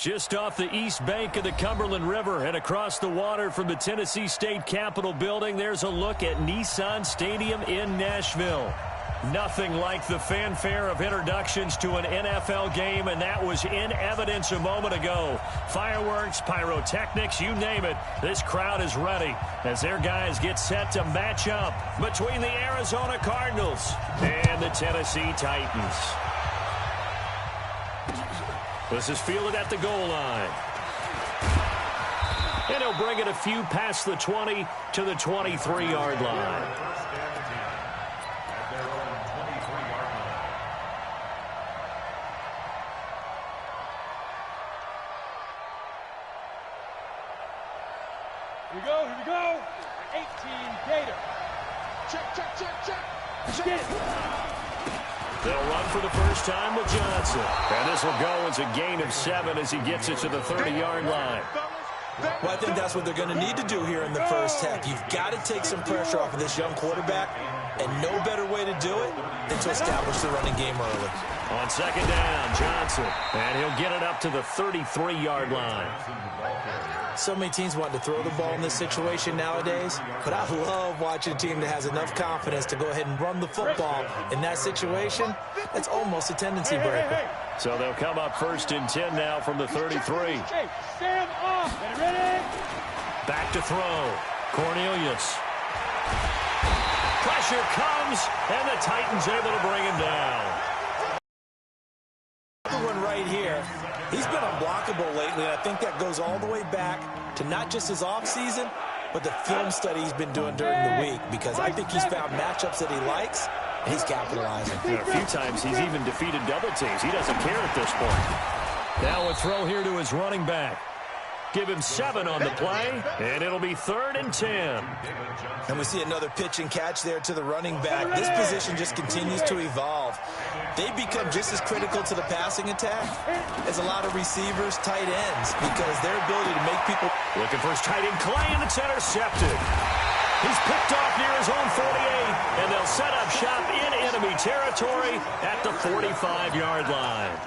Just off the east bank of the Cumberland River and across the water from the Tennessee State Capitol building, there's a look at Nissan Stadium in Nashville. Nothing like the fanfare of introductions to an NFL game, and that was in evidence a moment ago. Fireworks, pyrotechnics, you name it. This crowd is ready as their guys get set to match up between the Arizona Cardinals and the Tennessee Titans. This is fielded at the goal line. And he'll bring it a few past the 20 to the 23-yard line. Here we go. 18 Gator. Check. They'll run for the first time with Johnson. And this will go as a gain of 7 as he gets it to the 30-yard line. Well, I think that's what they're going to need to do here in the first half. You've got to take some pressure off of this young quarterback, and no better way to do it than to establish the running game early. On second down, Johnson. And he'll get it up to the 33-yard line. So many teams want to throw the ball in this situation nowadays, but I love watching a team that has enough confidence to go ahead and run the football in that situation. That's almost a tendency breaker. So they'll come up first and 10 now from the 33. Stand off. Ready? Back to throw. Cornelius. Pressure comes, and the Titans able to bring him down. The one right here. He's been unblockable lately, and I think that goes all the way back to not just his offseason, but the film study he's been doing during the week, because I think he's found matchups that he likes, and he's capitalizing. And a few times he's even defeated double teams. He doesn't care at this point. Now a throw here to his running back. Give him 7 on the play, and it'll be 3rd and 10. And we see another pitch and catch there to the running back. This position just continues to evolve. They become just as critical to the passing attack as a lot of receivers, tight ends, because their ability to make people... Looking for his tight end, Clay, and it's intercepted. He's picked off near his own 48, and they'll set up shop in enemy territory at the 45-yard line.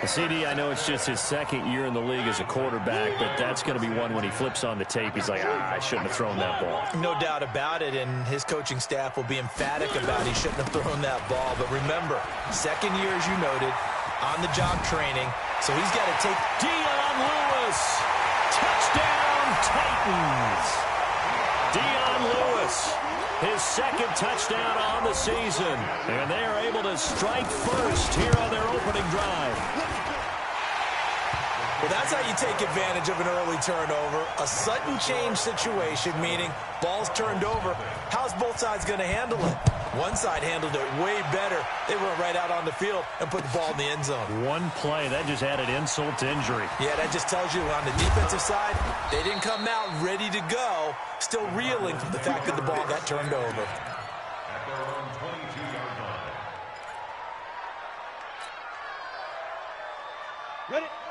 CD, I know it's just his second year in the league as a quarterback, but that's going to be one when he flips on the tape. He's like, I shouldn't have thrown that ball. No doubt about it, and his coaching staff will be emphatic about he shouldn't have thrown that ball. But remember, second year, as you noted, on-the-job training, so he's got to take... Dion Lewis, touchdown Titans. Dion Lewis, his second touchdown on the season, and they are able to strike first here on their opening drive. Well, that's how you take advantage of an early turnover. A sudden change situation, meaning ball's turned over. How's both sides going to handle it? One side handled it way better. They went right out on the field and put the ball in the end zone. One play, that just added insult to injury. Yeah, that just tells you on the defensive side, they didn't come out ready to go, still reeling from the fact that the ball got turned over.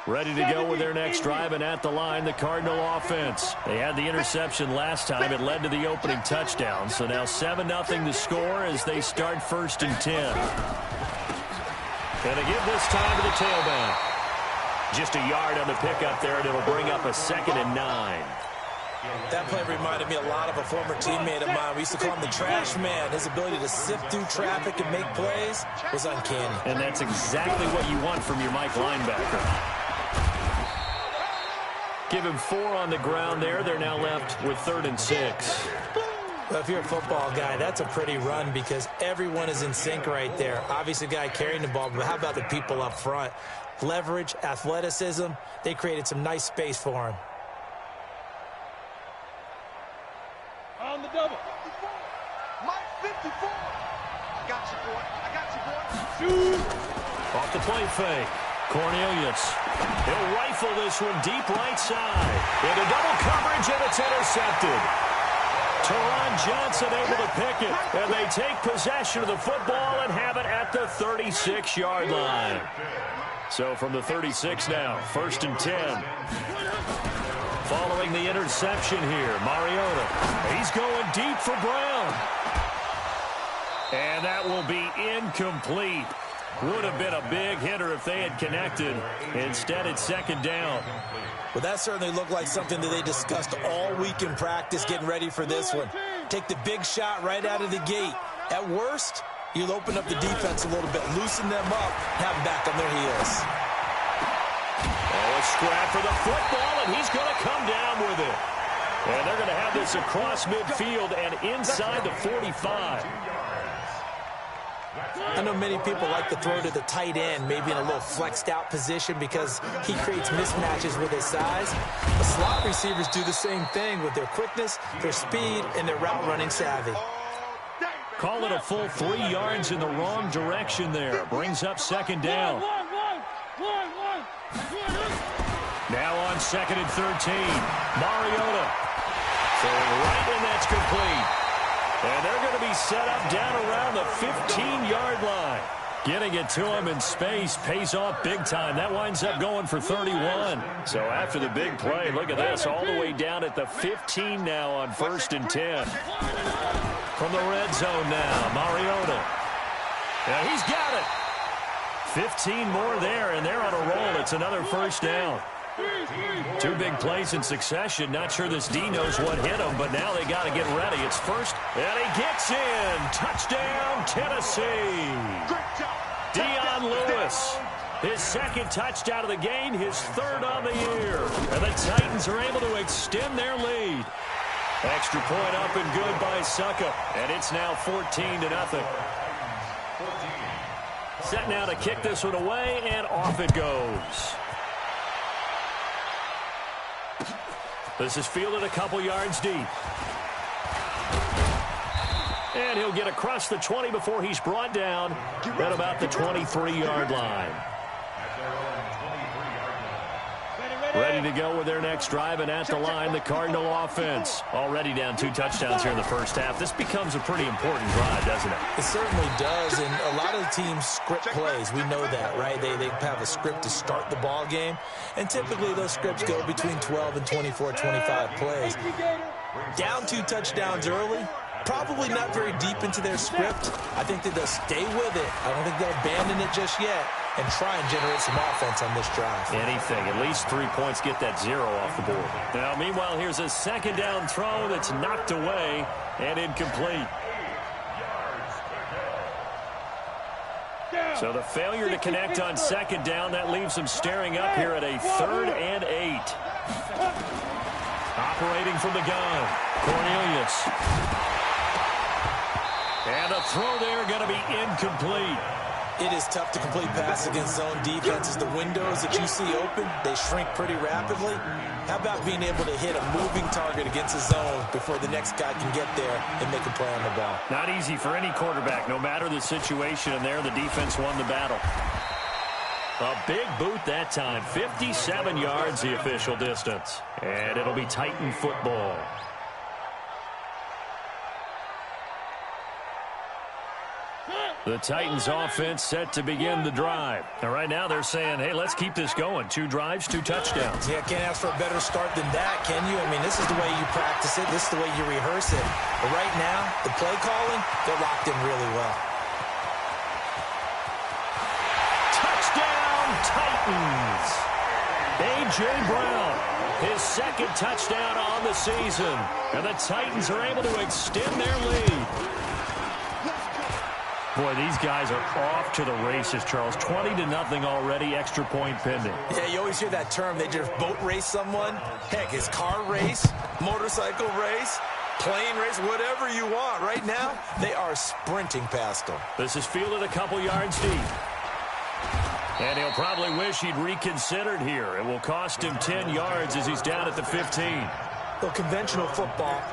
Ready to go with their next drive, and at the line, the Cardinal offense. They had the interception last time. It led to the opening touchdown. So now 7-0 the score as they start 1st and 10. And they give this time to the tailback. Just a yard on the pickup there, and it'll bring up a 2nd and 9. That play reminded me a lot of a former teammate of mine. We used to call him the trash man. His ability to sift through traffic and make plays was uncanny. And that's exactly what you want from your Mike linebacker. Give him 4 on the ground there. They're now left with 3rd and 6. Well, if you're a football guy, that's a pretty run because everyone is in sync right there. Obviously, the guy carrying the ball, but how about the people up front? Leverage, athleticism, they created some nice space for him. On the double. Mike 54. I got you, boy. Shoot. Off the play fake. Cornelius. He'll rifle this one deep right side. Into double coverage, and it's intercepted. Teron Johnson able to pick it, and they take possession of the football and have it at the 36-yard line. So from the 36 now, 1st and 10. Following the interception here, Mariota. He's going deep for Brown. And that will be incomplete. Would have been a big hitter if they had connected. Instead, it's second down. Well, that certainly looked like something that they discussed all week in practice getting ready for this one. Take the big shot right out of the gate. At worst, you'll open up the defense a little bit, loosen them up, have them back on their heels. Oh, a scrap for the football, and he's going to come down with it. And they're going to have this across midfield and inside the 45. I know many people like to throw to the tight end, maybe in a little flexed out position because he creates mismatches with his size. The slot receivers do the same thing with their quickness, their speed, and their route running savvy. Call it a full 3 yards in the wrong direction there. Brings up second down. Now on 2nd and 13. Mariota. Throwing right, and that's complete. And they're going to be set up down around the 15-yard line. Getting it to him in space pays off big time. That winds up going for 31. So after the big play, look at this, all the way down at the 15 now on 1st and 10. From the red zone now, Mariota. Yeah, he's got it. 15 more there, and they're on a roll. It's another first down. 2 big plays in succession. Not sure this D knows what hit him, but now they got to get ready. It's first, and he gets in. Touchdown, Tennessee. Dion Lewis. His 2nd touchdown of the game, his 3rd on the year. And the Titans are able to extend their lead. Extra point up and good by Succa. And it's now 14-0. Set now to kick this one away, and off it goes. This is fielded a couple yards deep. And he'll get across the 20 before he's brought down at about the 23-yard line. Ready to go with their next drive, and at the line, the Cardinal offense. Already down 2 touchdowns here in the first half. This becomes a pretty important drive, doesn't it? It certainly does, and a lot of teams script plays. We know that, right? They have a script to start the ball game, and typically those scripts go between 12 and 24, 25 plays. Down 2 touchdowns early, probably not very deep into their script. I think that they'll stay with it. I don't think they'll abandon it just yet and try and generate some offense on this drive. Anything. At least 3 points, get that 0 off the board. Now, meanwhile, here's a second down throw that's knocked away and incomplete. So the failure to connect on 2nd down, that leaves them staring up here at a 3rd and 8. Operating from the gun, Cornelius. And a throw there going to be incomplete. It is tough to complete pass against zone defenses. The windows that you see open, they shrink pretty rapidly. How about being able to hit a moving target against a zone before the next guy can get there and make a play on the ball? Not easy for any quarterback, no matter the situation, and there the defense won the battle. A big boot that time, 57 yards the official distance. And it'll be Titan football. The Titans offense set to begin the drive. And right now they're saying, hey, let's keep this going. 2 drives, 2 touchdowns. Yeah, can't ask for a better start than that, can you? I mean, this is the way you practice it. This is the way you rehearse it. But right now, the play calling, they're locked in really well. Touchdown, Titans. A.J. Brown, his 2nd touchdown on the season. And the Titans are able to extend their lead. Boy, these guys are off to the races, Charles. 20-0 already, extra point pending. Yeah, you always hear that term. They just boat race someone. Heck, it's car race, motorcycle race, plane race, whatever you want. Right now, they are sprinting past them. This is fielded a couple yards deep. And he'll probably wish he'd reconsidered here. It will cost him 10 yards as he's down at the 15. Well, conventional football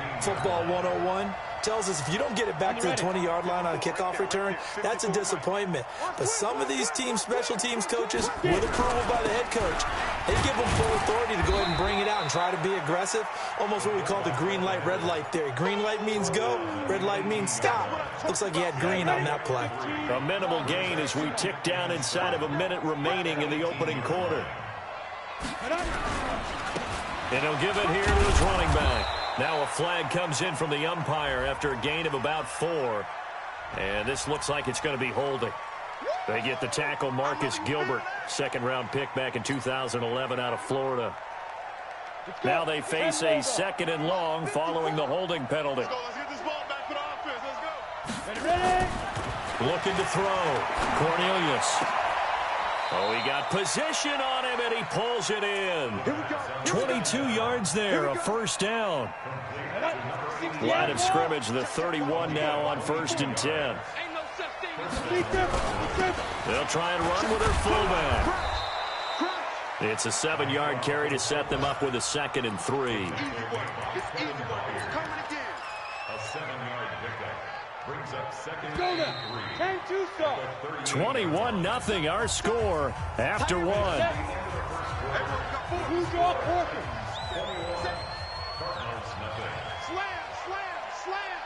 101, tells us if you don't get it back to the 20-yard line on a kickoff return, that's a disappointment. But some of these teams, special teams coaches, with approval by the head coach, they give them full authority to go ahead and bring it out and try to be aggressive. Almost what we call the green light, red light theory. Green light means go, red light means stop. Looks like he had green on that play. A minimal gain as we tick down inside of a minute remaining in the opening quarter. And he'll give it here to his running back. Now a flag comes in from the umpire after a gain of about 4. And this looks like it's going to be holding. They get the tackle, Marcus Gilbert, second-round pick back in 2011 out of Florida. Now they face a second and long following the holding penalty. Let's get this ball back for the offense. Let's go. Ready? Looking to throw. Cornelius. Oh, he got position on him, and he pulls it in. 22 yards there, a first down. Line of scrimmage, the 31 now on 1st and 10. They'll try and run with their fullback. It's a 7-yard carry to set them up with a 2nd and 3. It's coming again. A 7-yard pickup brings up 2nd Go and now. 3. 21-0 our score after 1. Who's your quarter? Cardinals nothing. Slam.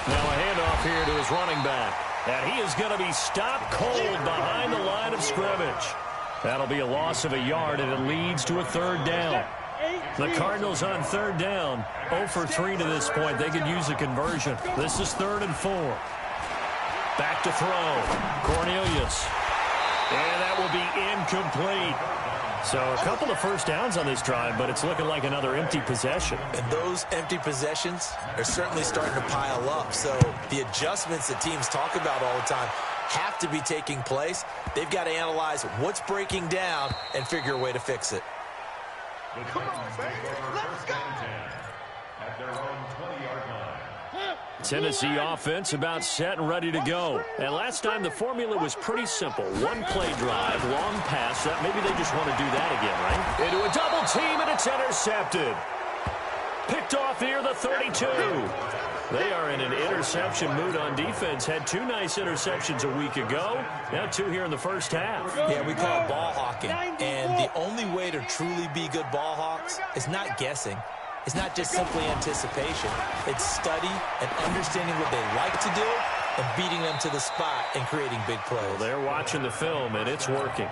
Now a handoff here to his running back. And he is going to be stopped cold behind the line of scrimmage. That'll be a loss of a yard, and it leads to a 3rd down. The Cardinals on 3rd down, 0 for 3 to this point. They could use a conversion. This is 3rd and 4. Back to throw. Cornelius. And that will be incomplete. So a couple of first downs on this drive, but it's looking like another empty possession. And those empty possessions are certainly starting to pile up. So the adjustments that teams talk about all the time have to be taking place. They've got to analyze what's breaking down and figure a way to fix it. Come on, baby. Let's go. At their own 20-yard line. Tennessee offense about set and ready to go. And last time the formula was pretty simple. One play drive, long pass. That maybe they just want to do that again, right? Into a double team, and it's intercepted. Picked off near the 32. They are in an interception mood on defense. Had 2 nice interceptions a week ago. Now 2 here in the first half. Yeah, we call it ball hawking. And the only way to truly be good ball hawks is not guessing. It's not just simply anticipation. It's study and understanding what they like to do and beating them to the spot and creating big plays. Well, they're watching the film, and it's working.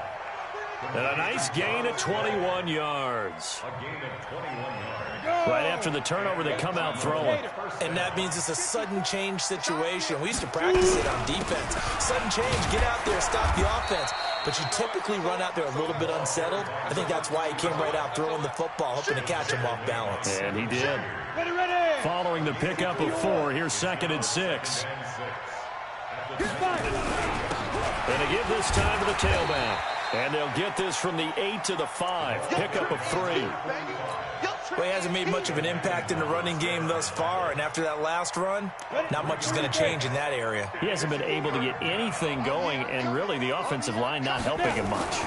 And a nice gain of 21 yards. A gain of 21 yards. Right after the turnover, they come out throwing. And that means it's a sudden change situation. We used to practice it on defense. Sudden change, get out there, stop the offense. But you typically run out there a little bit unsettled. I think that's why he came right out throwing the football, hoping to catch him off balance. And he did. Ready. Following the pickup of 4, here's 2nd and 6. And they give this time to the tailback. And they'll get this from the 8 to the 5. Pickup of 3. Well, he hasn't made much of an impact in the running game thus far, and after that last run, not much is going to change in that area. He hasn't been able to get anything going, and really the offensive line not helping him much.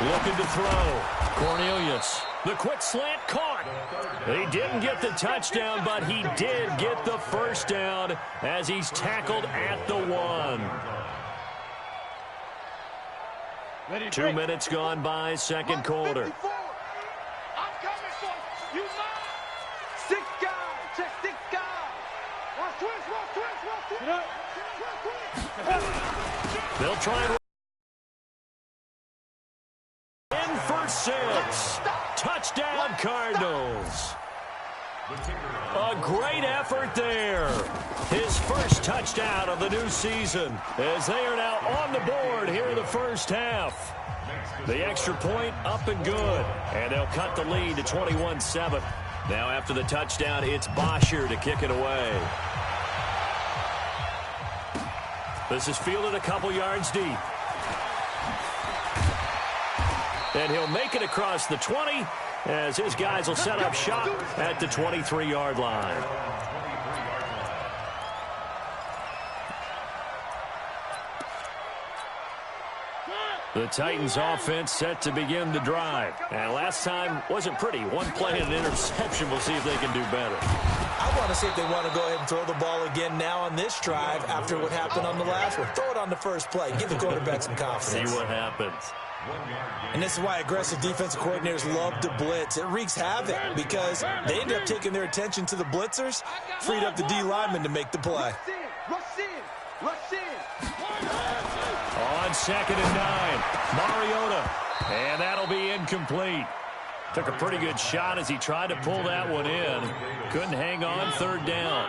Looking to throw. Cornelius. The quick slant caught. He didn't get the touchdown, but he did get the first down as he's tackled at the 1. 2 minutes gone by, second quarter. I'm coming for you. You know. 6 guys. Check 6 guys. Watch twist. They'll try and in for 6. Touchdown, Cardinals. A great effort there. His first touchdown of the new season as they are now on the board here in the first half. The extra point up and good. And they'll cut the lead to 21-7. Now after the touchdown, it's Bosher to kick it away. This is fielded a couple yards deep. And he'll make it across the 20 as his guys will set up shop at the 23-yard line. The Titans offense set to begin the drive. And last time wasn't pretty. One play and an interception. We'll see if they can do better. I want to see if they want to go ahead and throw the ball again now on this drive after what happened on the last one. Throw it on the first play. Give the quarterback some confidence. See what happens. And this is why aggressive defensive coordinators love to blitz. It wreaks havoc because they end up taking their attention to the blitzers, freed up the D lineman to make the play. Rush in. On 2nd and 9, Mariota. And that'll be incomplete. Took a pretty good shot as he tried to pull that one in. Couldn't hang on, 3rd down.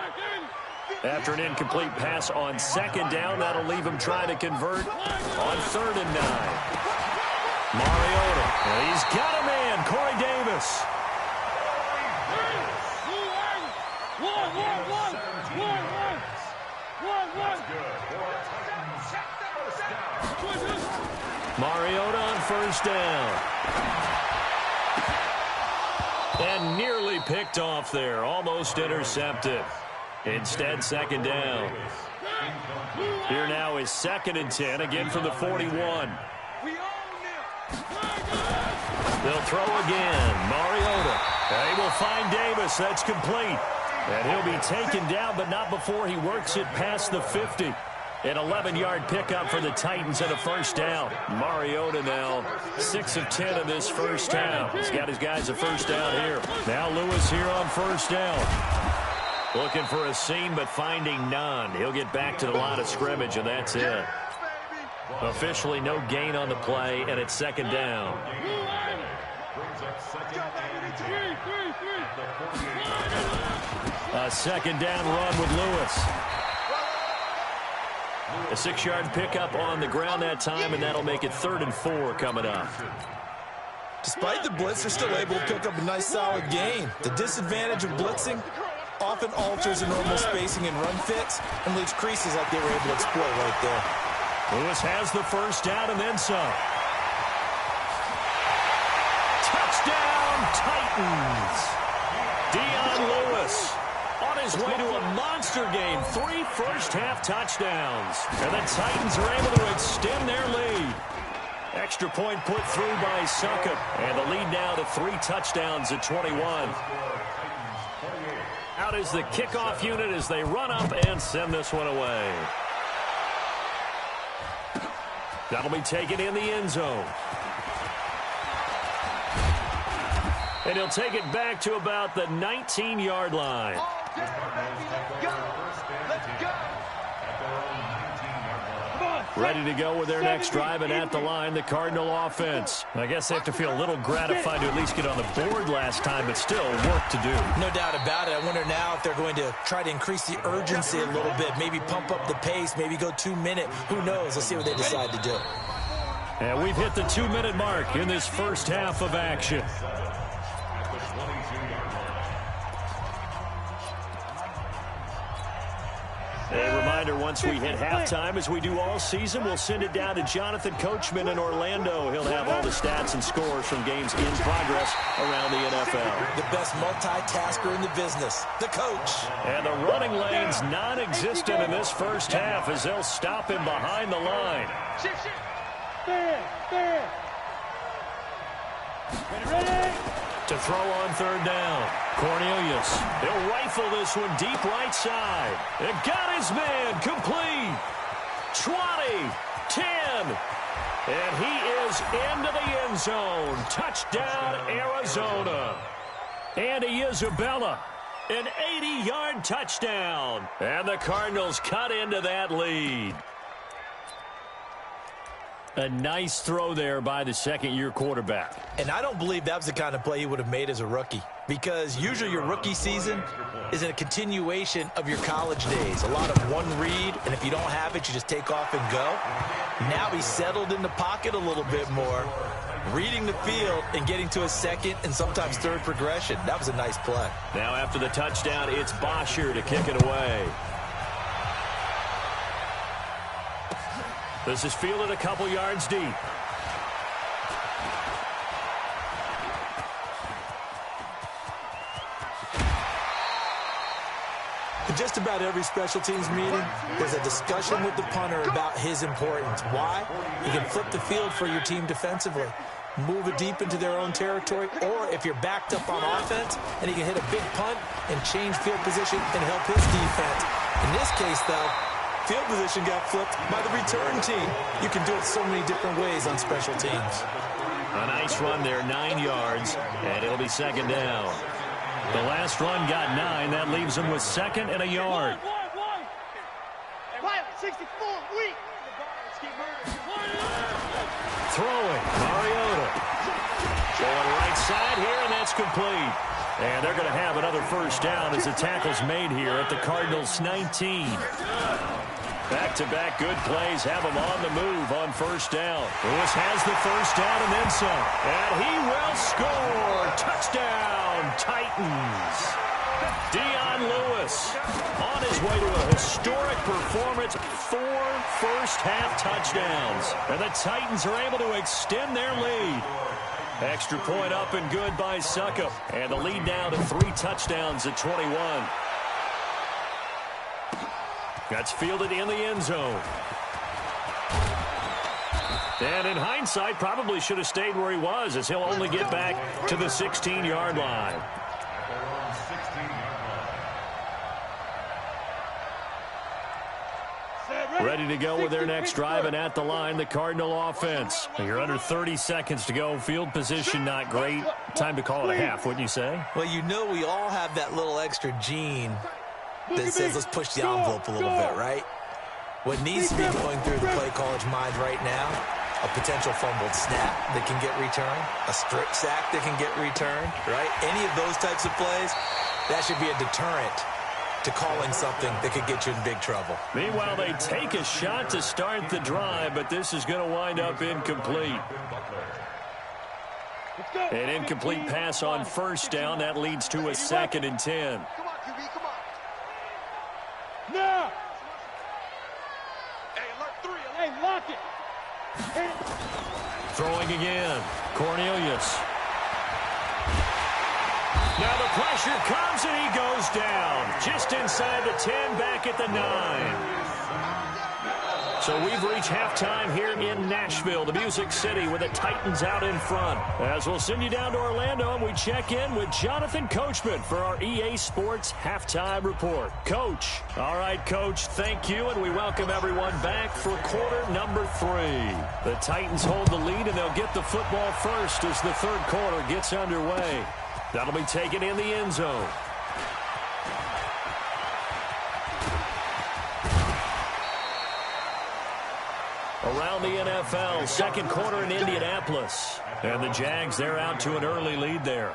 After an incomplete pass on second down, that'll leave him trying to convert on 3rd and 9. Mariota, he's got a man, Corey Davis. Mariota on 1st down. And nearly picked off there, almost intercepted. Instead, 2nd down. Here now is 2nd and 10, again from the 41. They'll throw again. Mariota. They will find Davis. That's complete. And he'll be taken down, but not before he works it past the 50. An 11-yard pickup for the Titans and a 1st down. Mariota now 6 of 10 in this 1st half. He's got his guys a 1st down here. Now Lewis here on 1st down. Looking for a seam, but finding none. He'll get back to the line of scrimmage, and that's it. Officially no gain on the play, and it's 2nd down. A 2nd down run with Lewis. A 6-yard pickup on the ground that time, and that'll make it 3rd and 4 coming up. Despite the blitz, they're still able to pick up a nice, solid gain. The disadvantage of blitzing often alters the normal spacing and run fits and leaves creases like they were able to exploit right there. Lewis has the 1st down and then some. Touchdown, Titans. Dion Lewis on his way to a monster game. 3 first-half touchdowns. And the Titans are able to extend their lead. Extra point put through by Succop. And the lead now to 3 touchdowns at 21. Out is the kickoff unit as they run up and send this one away. That'll be taken in the end zone. And he'll take it back to about the 19-yard line. Ready to go with their next drive, and at the line, the Cardinal offense. I guess they have to feel a little gratified to at least get on the board last time, but still work to do. No doubt about it. I wonder now if they're going to try to increase the urgency a little bit, maybe pump up the pace, maybe go 2-minute. Who knows? Let's see what they decide to do. And we've hit the 2-minute mark in this 1st half of action. A reminder, once we hit halftime, as we do all season, we'll send it down to Jonathan Coachman in Orlando. He'll have all the stats and scores from games in progress around the NFL. The best multitasker in the business, the coach. And the running lane's non-existent in this 1st half as they'll stop him behind the line. Ready? To throw on 3rd down. Cornelius. He'll rifle this one deep right side. And got his man complete. 20, 10. And he is into the end zone. Touchdown, Arizona. Andy Isabella. An 80-yard touchdown. And the Cardinals cut into that lead. A nice throw there by the 2nd-year quarterback. And I don't believe that was the kind of play he would have made as a rookie, because usually your rookie season is a continuation of your college days. A lot of one read, and if you don't have it, you just take off and go. Now he's settled in the pocket a little bit more, reading the field and getting to a 2nd and sometimes 3rd progression. That was a nice play. Now after the touchdown, it's Bosher to kick it away. This is fielded a couple yards deep. In just about every special teams meeting, there's a discussion with the punter about his importance. Why? He can flip the field for your team defensively, move it deep into their own territory, or if you're backed up on offense, and he can hit a big punt and change field position and help his defense. In this case, though, field position got flipped by the return team. You can do it so many different ways on special teams. A nice run there, 9 yards, and it'll be 2nd down. The last run got 9. That leaves him with 2nd and a yard. 64, weak. Throwing, Mariota. Going right side here, and that's complete. And they're going to have another first down as the tackle's made here at the Cardinals' 19. Back-to-back good plays have them on the move on first down. Lewis has the first down and then some. And he will score. Touchdown, Titans. Dion Lewis on his way to a historic performance. 4 first-half touchdowns. And the Titans are able to extend their lead. Extra point up and good by Suckup. And the lead now to 3 touchdowns at 21. That's fielded in the end zone. And in hindsight, probably should have stayed where he was, as he'll only get back to the 16-yard line. Ready to go with their next drive, and at the line, the Cardinal offense. You're under 30 seconds to go. Field position not great. Time to call it a half, wouldn't you say? Well, you know we all have that little extra gene that says let's push the envelope a little bit, right? What needs to be going through the play college mind right now, a potential fumbled snap that can get returned, a strip sack that can get returned, right? Any of those types of plays, that should be a deterrent to calling something that could get you in big trouble. Meanwhile, they take a shot to start the drive, but this is going to wind up incomplete. An incomplete pass on first down. That leads to a 2nd and 10. Come on, QB, come on. Now. Hey, alert 3. Hey, lock it. Throwing again. Cornelius. Now the pressure comes and he goes down. Just inside the 10, back at the 9. So we've reached halftime here in Nashville, the Music City, with the Titans out in front. As we'll send you down to Orlando, and we check in with Jonathan Coachman for our EA Sports Halftime Report. Coach. All right, Coach, thank you, and we welcome everyone back for quarter number 3. The Titans hold the lead, and they'll get the football first as the third quarter gets underway. That'll be taken in the end zone. Around the NFL, second quarter in Indianapolis. And the Jags, they're out to an early lead there.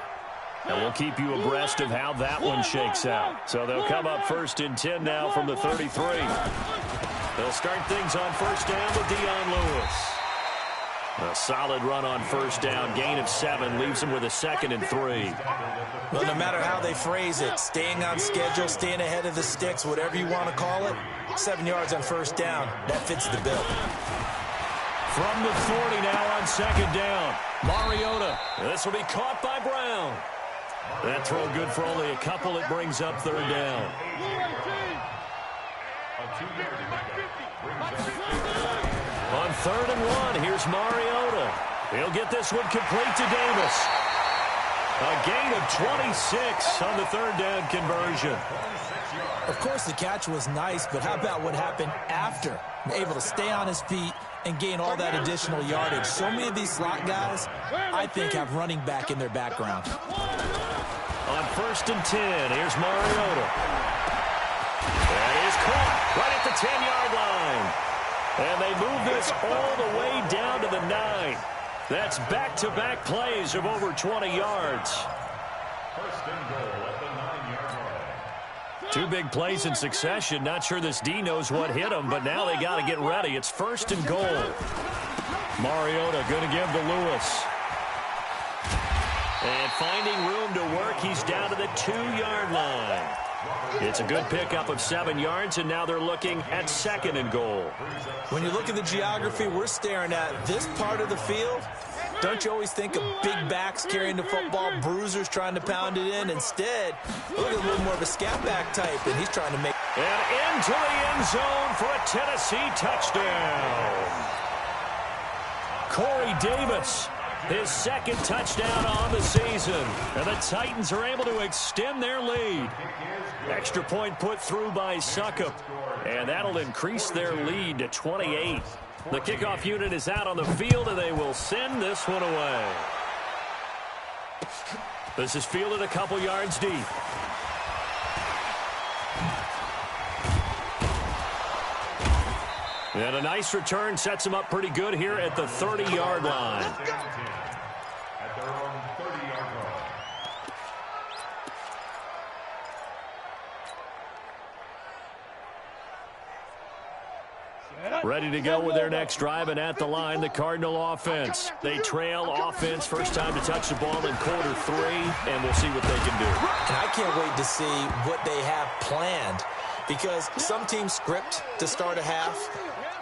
And we'll keep you abreast of how that one shakes out. So they'll come up 1st and 10 now from the 33. They'll start things on first down with Dion Lewis. A solid run on first down. Gain of 7 leaves them with a 2nd and 3. Well, no matter how they phrase it, staying on schedule, staying ahead of the sticks, whatever you want to call it, 7 yards on first down, that fits the bill. From the 40 now on 2nd down. Mariota. This will be caught by Brown. That throw good for only a couple. It brings up 3rd down. On 3rd and 1, here's Mariota. He'll get this one complete to Davis. A gain of 26 on the 3rd down conversion. Of course, the catch was nice, but how about what happened after? Able to stay on his feet and gain all that additional yardage. So many of these slot guys, I think, have running back in their background. On 1st and 10, here's Mariota. That is caught right at the 10-yard line. And they move this all the way down to the 9. That's back-to-back plays of over 20 yards. 1st and goal at the 9-yard line. 2 big plays in succession. Not sure this D knows what hit him, but now they got to get ready. It's 1st and goal. Mariota going to give to Lewis. And finding room to work, he's down to the 2-yard line. It's a good pickup of 7 yards, and now they're looking at 2nd and goal. When you look at the geography we're staring at, this part of the field, don't you always think of big backs carrying the football, bruisers trying to pound it in? Instead, look at a little more of a scat back type, and he's trying to make... And into the end zone for a Tennessee touchdown. Corey Davis, his 2nd touchdown on the season. And the Titans are able to extend their lead. Extra point put through by Suckup. And that'll increase their lead to 28. The kickoff unit is out on the field, and they will send this one away. This is fielded a couple yards deep. And a nice return sets them up pretty good here at the 30-yard line. At their own 30-yard line. Ready to go with their next drive, and at the line, the Cardinal offense. They trail offense, first time to touch the ball in quarter 3, and we'll see what they can do. And I can't wait to see what they have planned, because some teams script to start a half.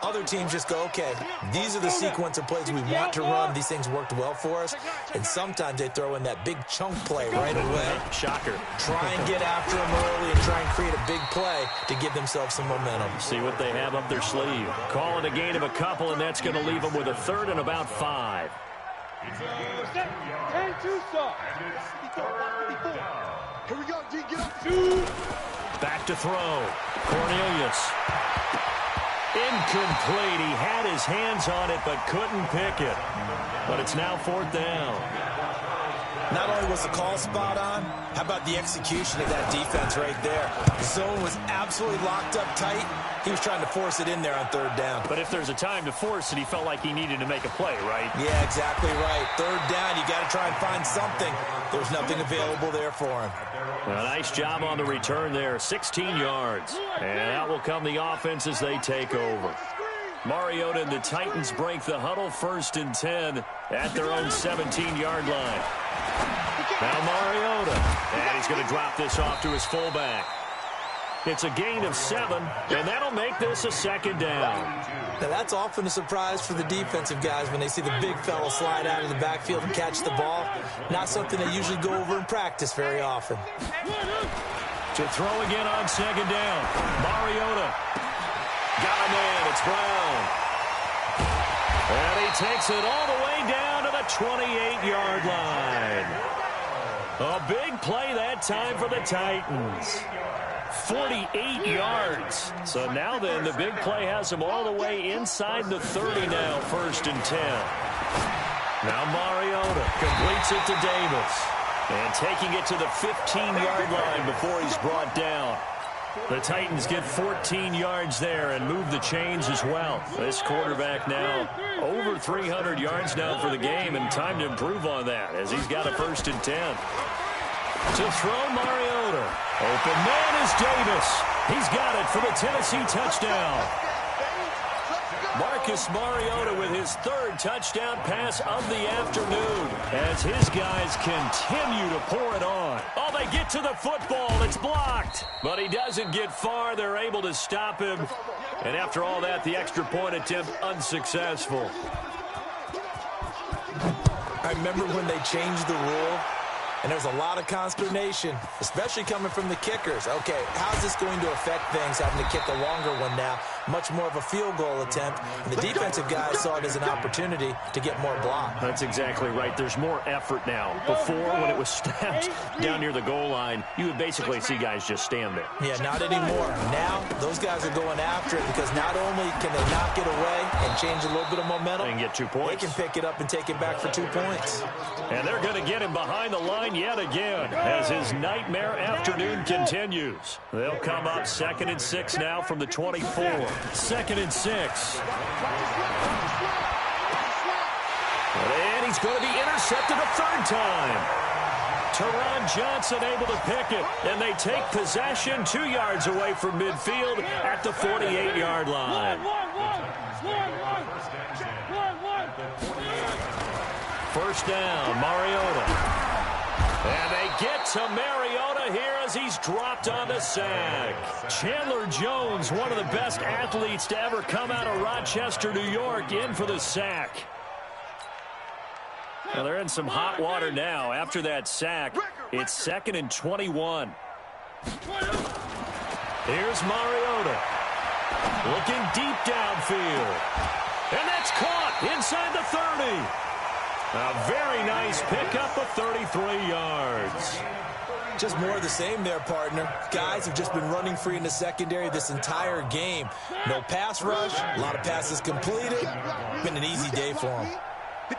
Other teams just go, okay, these are the sequence of plays we want to run. These things worked well for us. And sometimes they throw in that big chunk play right away. Shocker. Try and get after them early and try and create a big play to give themselves some momentum. See what they have up their sleeve. Call it a gain of a couple, and that's going to leave them with a third and about 5. 10-2 stop. Here we go, G, get up. Back to throw. Cornelius. Incomplete. He had his hands on it, but couldn't pick it. But it's now 4th down. Not only was the call spot on, how about the execution of that defense right there? The zone was absolutely locked up tight. He was trying to force it in there on 3rd down. But if there's a time to force it, he felt like he needed to make a play, right? Yeah, exactly right. 3rd down, you got to try and find something. There's nothing available there for him. A nice job on the return there, 16 yards. And out will come the offense as they take over. Mariota and the Titans break the huddle, 1st and 10 at their own 17-yard line. Now Mariota, and he's going to drop this off to his fullback. It's a gain of 7, and that'll make this a 2nd down. Now that's often a surprise for the defensive guys when they see the big fella slide out of the backfield and catch the ball. Not something they usually go over in practice very often. To throw again on 2nd down. Mariota. Got him in. It's Brown. And he takes it all the way down to the 28-yard line. A big play that time for the Titans. 48 yards. So now then, the big play has him all the way inside the 30 now, 1st and 10. Now Mariota completes it to Davis. And taking it to the 15-yard line before he's brought down. The Titans get 14 yards there and move the chains as well. This quarterback now over 300 yards now for the game, and time to improve on that as he's got a 1st and 10. To throw Mariota. Open man is Davis. He's got it for the Tennessee touchdown. Marcus Mariota with his 3rd touchdown pass of the afternoon as his guys continue to pour it on. Oh, they get to the football. It's blocked. But he doesn't get far. They're able to stop him. And after all that, the extra point attempt unsuccessful. I remember when they changed the rule. And there's a lot of consternation, especially coming from the kickers. Okay, how's this going to affect things, having to kick a longer one now? Much more of a field goal attempt. And the defensive guys saw it as an opportunity to get more block. That's exactly right. There's more effort now. Before, when it was snapped down near the goal line, you would basically see guys just stand there. Yeah, not anymore. Now, those guys are going after it because not only can they knock it away and change a little bit of momentum, and get 2 points. They can pick it up and take it back for 2 points. And they're going to get him behind the line yet again as his nightmare afternoon continues. They'll come up 2nd and 6 now from the 24. 2nd and 6. And he's going to be intercepted a 3rd time. Teron Johnson able to pick it, and they take possession 2 yards away from midfield at the 48-yard line. 1st down, Mariota. And they get to Mariota here as he's dropped on the sack. Chandler Jones, one of the best athletes to ever come out of Rochester, New York, in for the sack. Well, they're in some hot water now. After that sack, it's 2nd and 21. Here's Mariota. Looking deep downfield. And that's caught inside the 30. A very nice pickup of 33 yards. Just more of the same there, partner. Guys have just been running free in the secondary this entire game. No pass rush, a lot of passes completed. Been an easy day for them.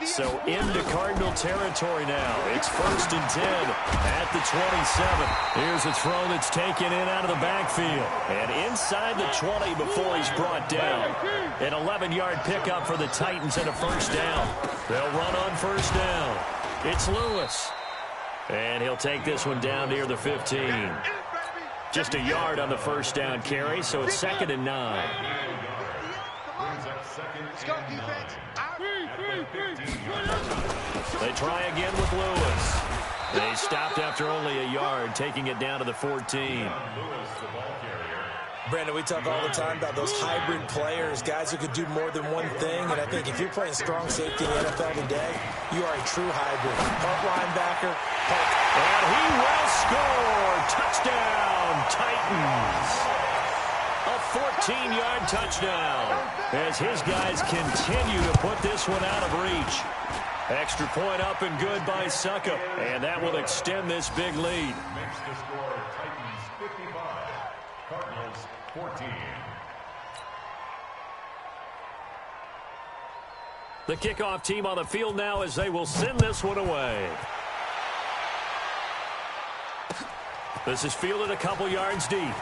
So into Cardinal territory now. It's 1st and 10 at the 27. Here's a throw that's taken in out of the backfield. And inside the 20 before he's brought down. An 11-yard pickup for the Titans and a 1st down. They'll run on 1st down. It's Lewis. And he'll take this one down near the 15. Just a yard on the 1st down carry, so it's 2nd and 9. Let's go, defense. They try again with Lewis. They stopped after only a yard, taking it down to the 14. Brandon, we talk all the time about those hybrid players, guys who could do more than one thing, and I think if you're playing strong safety in the NFL today, you are a true hybrid. Part linebacker, part... And he will score! Touchdown, Titans! A 14-yard touchdown as his guys continue to put this one out of reach. Extra point up and good by Suckup, and that will extend this big lead. Makes the score Titans 55, Cardinals 14. The kickoff team on the field now as they will send this one away. This is fielded a couple yards deep.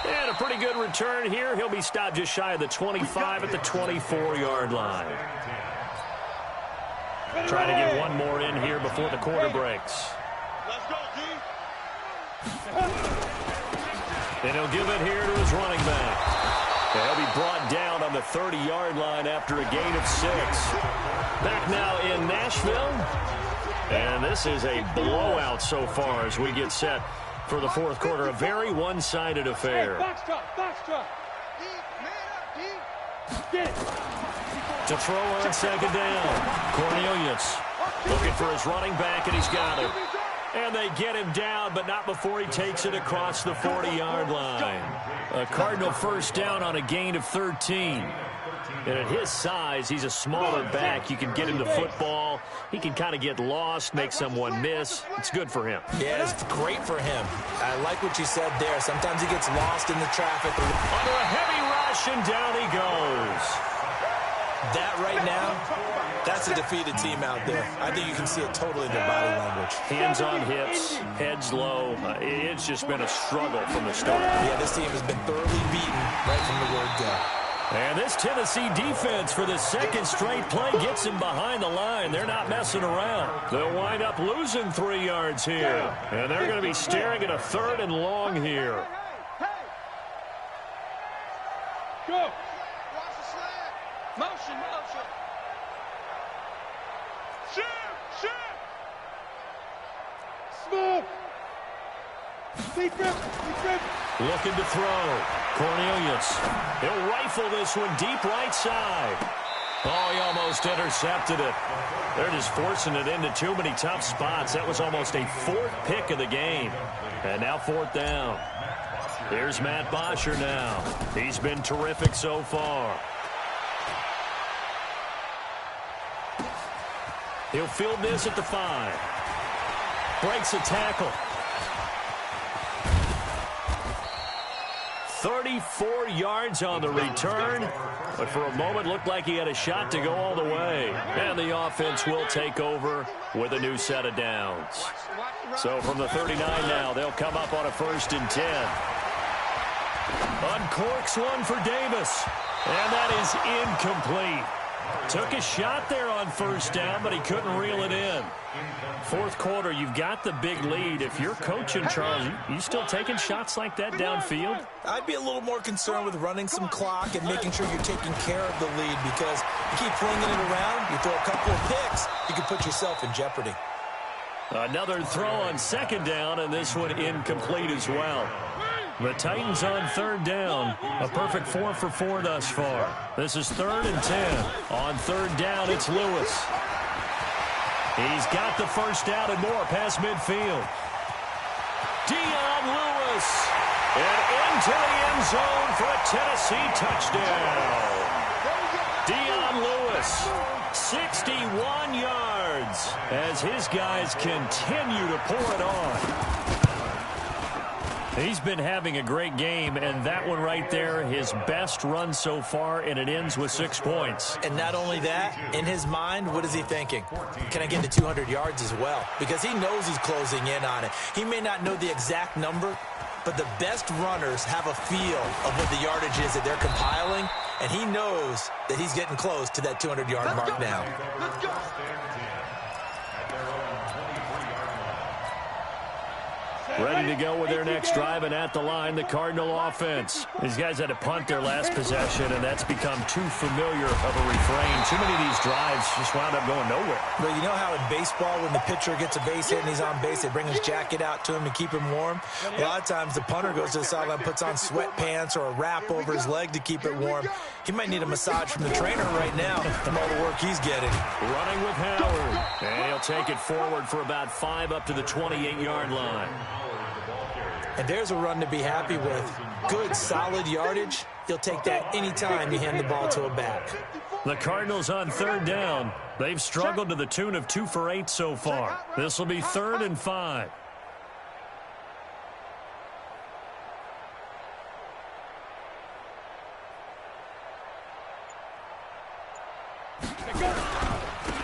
And a pretty good return here. He'll be stopped just shy of the 25 at the 24-yard line. Trying to get one more in here before the quarter breaks. Let's go, D. And he'll give it here to his running back. And he'll be brought down on the 30-yard line after a gain of 6. Back now in Nashville. And this is a blowout so far as we get set for the fourth quarter. A very one-sided affair. Box drop. D, man up, D. Get it. To throw on second down. Cornelius looking for his running back, and he's got him. And they get him down, but not before he takes it across the 40-yard line. A Cardinal first down on a gain of 13. And at his size, he's a smaller back. You can get him the football. He can kind of get lost, make someone miss. It's good for him. Yeah, it's great for him. I like what you said there. Sometimes he gets lost in the traffic. Under a heavy rush, and down he goes. That right now, that's a defeated team out there. I think you can see it totally in their body language. Hands on hips, heads low. It's just been a struggle from the start. Yeah, this team has been thoroughly beaten right from the word go. And this Tennessee defense for the second straight play gets him behind the line. They're not messing around. They'll wind up losing 3 yards here. And they're going to be staring at a 3rd and long here. Go. Watch the slant. Motion. Shoot. Smoke. Deep grip. Looking to throw. Cornelius. He'll rifle this one deep right side. Oh, he almost intercepted it. They're just forcing it into too many tough spots. That was almost a 4th pick of the game. And now 4th down. Here's Matt Bosher now. He's been terrific so far. He'll field this at the 5. Breaks a tackle. 34 yards on the return, but for a moment looked like he had a shot to go all the way. And the offense will take over with a new set of downs. So from the 39 now, they'll come up on a 1st and 10. Uncorks one for Davis, and that is incomplete. Took a shot there on 1st down, but he couldn't reel it in. 4th quarter, you've got the big lead. If you're coaching, Charles, you still taking shots like that downfield? I'd be a little more concerned with running some clock and making sure you're taking care of the lead, because you keep flinging it around, you throw a couple of picks, you can put yourself in jeopardy. Another throw on 2nd down, and this one incomplete as well. The Titans on 3rd down. A perfect 4 for 4 thus far. This is 3rd and 10. On 3rd down, it's Lewis. He's got the 1st down and more past midfield. Dion Lewis. And into the end zone for a Tennessee touchdown. Dion Lewis, 61 yards as his guys continue to pour it on. He's been having a great game, and that one right there, his best run so far, and it ends with 6 points. And not only that, in his mind, what is he thinking? Can I get to 200 yards as well? Because he knows he's closing in on it. He may not know the exact number, but the best runners have a feel of what the yardage is that they're compiling, and he knows that he's getting close to that 200-yard mark now. Let's go. Ready to go with their next drive, and at the line, the Cardinal offense. These guys had to punt their last possession, and that's become too familiar of a refrain. Too many of these drives just wound up going nowhere. But you know how in baseball, when the pitcher gets a base hit and he's on base, they bring his jacket out to him to keep him warm? A lot of times the punter goes to the sideline, puts on sweatpants or a wrap over his leg to keep it warm. He might need a massage from the trainer right now from all the work he's getting. Running with Howard, and he'll take it forward for about 5 up to the 28-yard line. And there's a run to be happy with. Good, solid yardage. He'll take that anytime you hand the ball to a back. The Cardinals on 3rd down. They've struggled to the tune of 2 for 8 so far. This will be 3rd and 5.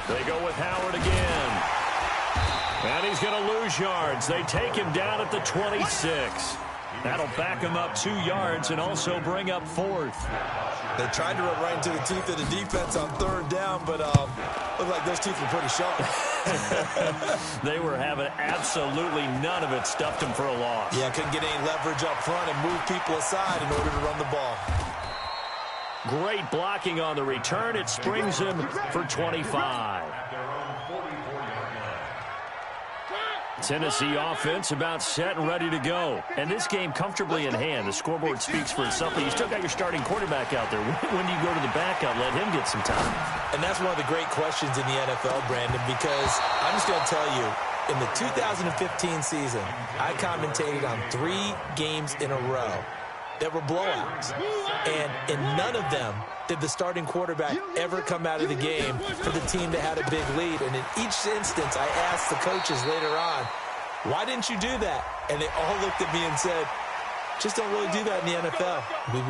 They go with Howard again. And he's going to lose yards. They take him down at the 26. That'll back him up 2 yards and also bring up 4th. They tried to run right into the teeth of the defense on 3rd down, but looked like those teeth were pretty sharp. They were having absolutely none of it. Stuffed him for a loss. Yeah, couldn't get any leverage up front and move people aside in order to run the ball. Great blocking on the return. It springs him for 25. Tennessee offense about set and ready to go. And this game comfortably in hand. The scoreboard speaks for itself, but you still got your starting quarterback out there. When do you go to the backup, let him get some time? And that's one of the great questions in the NFL, Brandon, because I'm just going to tell you, in the 2015 season, I commentated on 3 games in a row that were blowouts. And in none of them did the starting quarterback ever come out of the game for the team that had a big lead. And in each instance, I asked the coaches later on, why didn't you do that? And they all looked at me and said, just don't really do that in the NFL.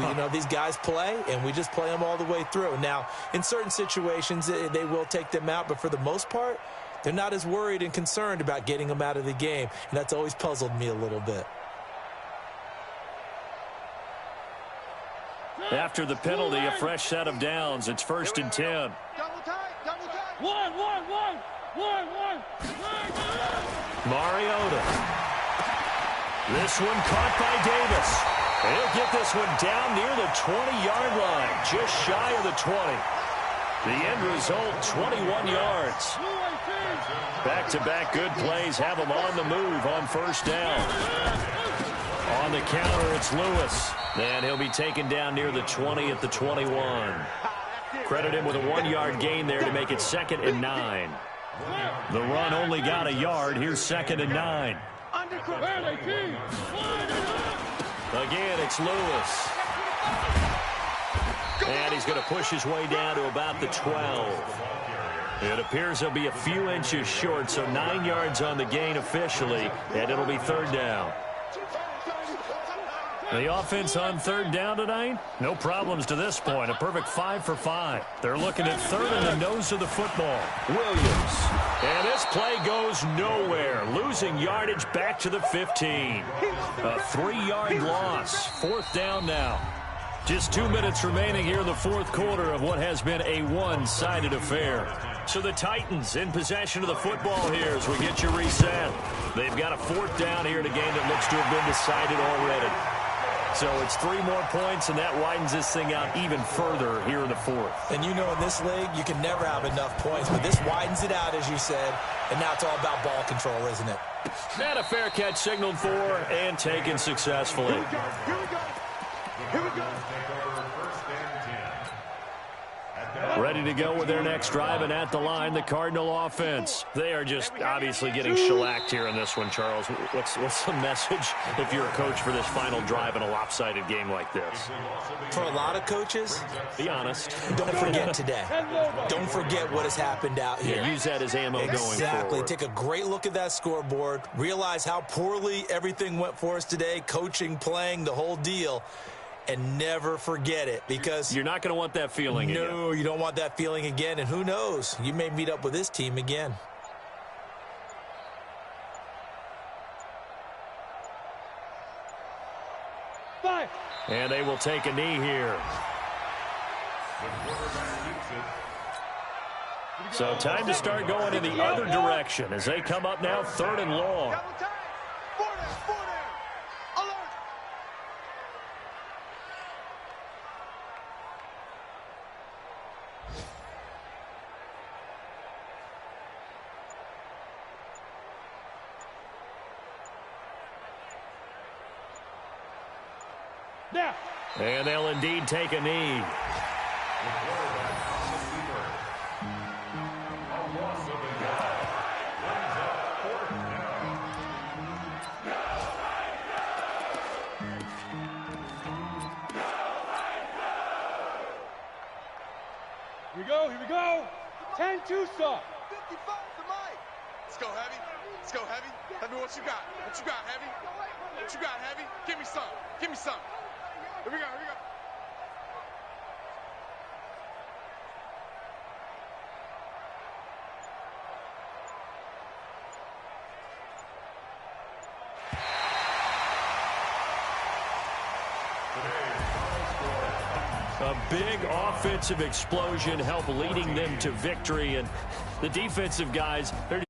You know, these guys play, and we just play them all the way through. Now, in certain situations, they will take them out, but for the most part, they're not as worried and concerned about getting them out of the game. And that's always puzzled me a little bit. After the penalty, a fresh set of downs. It's 1st and 10. Double tight, double tight. One. Mariota. This one caught by Davis. He'll get this one down near the 20-yard line, just shy of the 20. The end result, 21 yards. Back-to-back good plays have him on the move on 1st down. On the counter, it's Lewis. And he'll be taken down near the 20 at the 21. Credit him with a 1-yard gain there to make it 2nd and 9. The run only got a yard. Here's 2nd and 9. Again, it's Lewis. And he's going to push his way down to about the 12. It appears he'll be a few inches short, so 9 yards on the gain officially, and it'll be 3rd down. The offense on 3rd down tonight, no problems to this point. A perfect 5 for 5. They're looking at 3rd in the nose of the football. Williams. And this play goes nowhere. Losing yardage back to the 15. A 3-yard loss. 4th down now. Just 2 minutes remaining here in the 4th quarter of what has been a one-sided affair. So the Titans in possession of the football here as we get you reset. They've got a 4th down here in a game that looks to have been decided already. So it's 3 more points, and that widens this thing out even further here in the 4th. And you know, in this league, you can never have enough points, but this widens it out, as you said, and now it's all about ball control, isn't it? And a fair catch signaled for and taken successfully. Here we go. Ready to go with their next drive, and at the line, the Cardinal offense. They are just obviously getting shellacked here in this one, Charles. What's the message if you're a coach for this final drive in a lopsided game like this? For a lot of coaches, be honest. Don't forget today. Don't forget what has happened out here. Yeah, use that as ammo going forward. Exactly. Take a great look at that scoreboard. Realize how poorly everything went for us today, coaching, playing, the whole deal. And never forget it, because you're not going to want that feeling again. No, you don't want that feeling again. And who knows? You may meet up with this team again. Five. And they will take a knee here. So time to start going in the other direction as they come up now 3rd and long. Double tight. 4 down, 4 Now. And they'll indeed take a knee. Here we go. 10-2 stop. 55 to Mike. Let's go, Heavy. Let's go, Heavy. Heavy, what you got? What you got, Heavy? What you got, Heavy? Give me some. Give me some. Here we go, here we go. A big offensive explosion helped leading them to victory, and the defensive guys, they're